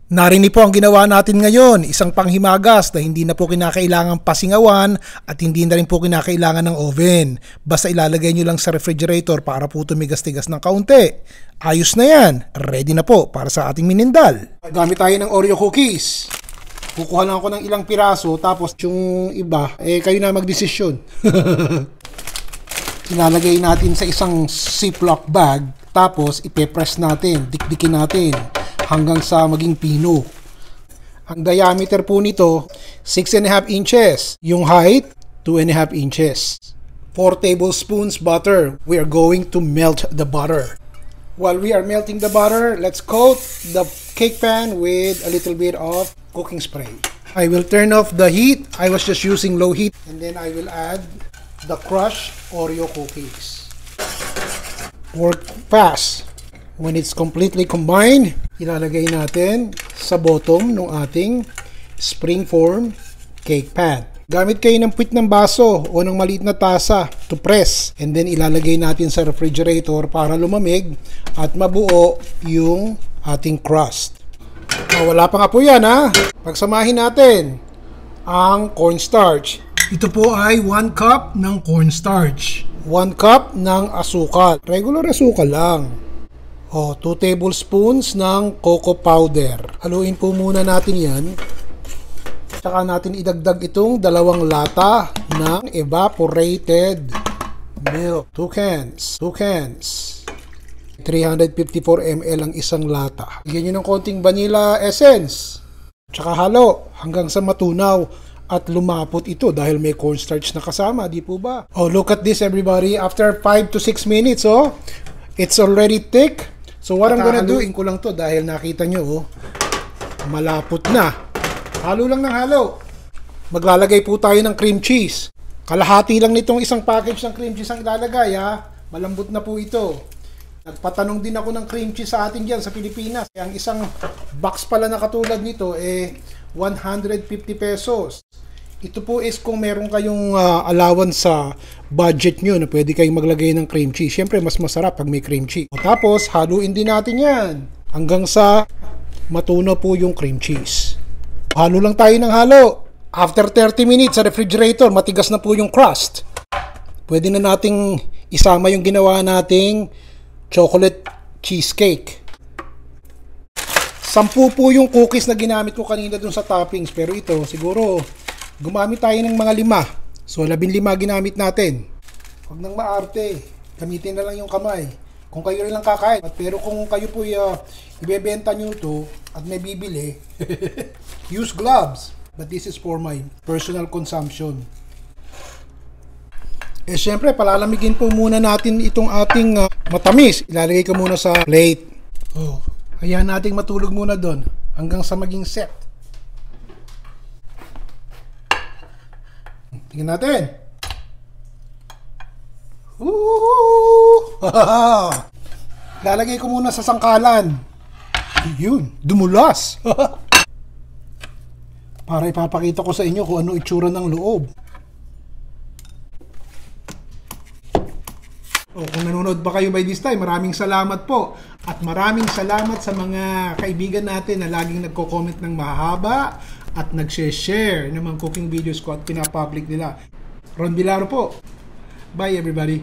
Narinig po ang ginawa natin ngayon, isang panghimagas na hindi na po kinakailangang pasingawan at hindi na rin po kinakailangan ng oven. Basta ilalagay nyo lang sa refrigerator para po tumigas-tigas ng kaunti. Ayos na yan, ready na po para sa ating minindal. Gamit tayo ng Oreo cookies. Kukuha lang ako ng ilang piraso tapos yung iba, kayo na magdesisyon. Ilalagay natin sa isang Ziploc bag tapos ipe-press natin, dikdikin natin hanggang sa maging pino. Ang diameter po nito, 6.5 inches. Yung height, 2.5 inches. 4 tablespoons butter. We are going to melt the butter. While we are melting the butter, let's coat the cake pan with a little bit of cooking spray. I will turn off the heat. I was just using low heat. And then I will add the crushed Oreo cookies. Work fast. When it's completely combined, ilalagay natin sa bottom ng ating springform cake pan. Gamit kayo ng puwit ng baso o ng maliit na tasa to press. And then ilalagay natin sa refrigerator para lumamig at mabuo yung ating crust. Wala pa nga po yan ha. Pagsamahin natin ang cornstarch. Ito po ay 1 cup ng cornstarch. 1 cup ng asukal. Regular asukal lang. 2 tablespoons ng cocoa powder. Haluin po muna natin yan. Tsaka natin idagdag itong 2 lata ng evaporated milk. 2 cans. 354 ml ang isang lata. Bigyan nyo ng konting vanilla essence. Tsaka halo hanggang sa matunaw at lumapot ito dahil may cornstarch na kasama, di po ba? Look at this everybody. After 5 to 6 minutes, it's already thick. So what I'm gonna do, ko lang to dahil nakita nyo, malapot na. Halo lang ng halo. Maglalagay po tayo ng cream cheese. Kalahati lang nitong isang package ng cream cheese ang ilalagay ha. Malambot na po ito. Nagpatanong din ako ng cream cheese sa atin dyan sa Pilipinas. Ang isang box pala na katulad nito 150 pesos. Ito po is kung meron kayong allowance sa budget nyo na pwede kayong maglagay ng cream cheese. Siyempre, mas masarap pag may cream cheese. Tapos, haluin din natin yan hanggang sa matunaw po yung cream cheese. Halo lang tayo ng halo. After 30 minutes sa refrigerator, matigas na po yung crust. Pwede na nating isama yung ginawa nating chocolate cheesecake. 10 po yung cookies na ginamit ko kanina dun sa toppings. Pero ito, siguro gumamit tayo ng mga 5. So, 15 ginamit natin. Huwag nang maarte. Gamitin na lang yung kamay. Kung kayo rin lang kakain. Pero kung kayo po ibebenta nyo to at may bibili, use gloves. But this is for my personal consumption. Siyempre, palalamigin po muna natin itong ating matamis. Ilalagay ko muna sa plate. Hayaan nating matulog muna doon hanggang sa maging set. Tingnan natin. Lalagay ko muna sa sangkalan. Yun, dumulas. Para ipapakita ko sa inyo kung ano itsura ng loob. Kung nanonood pa kayo by this time, maraming salamat po. At maraming salamat sa mga kaibigan natin na laging nagko-comment ng mahaba at nag-share ng mga cooking videos ko at pinapublic nila. Ron Vilaro po. Bye everybody.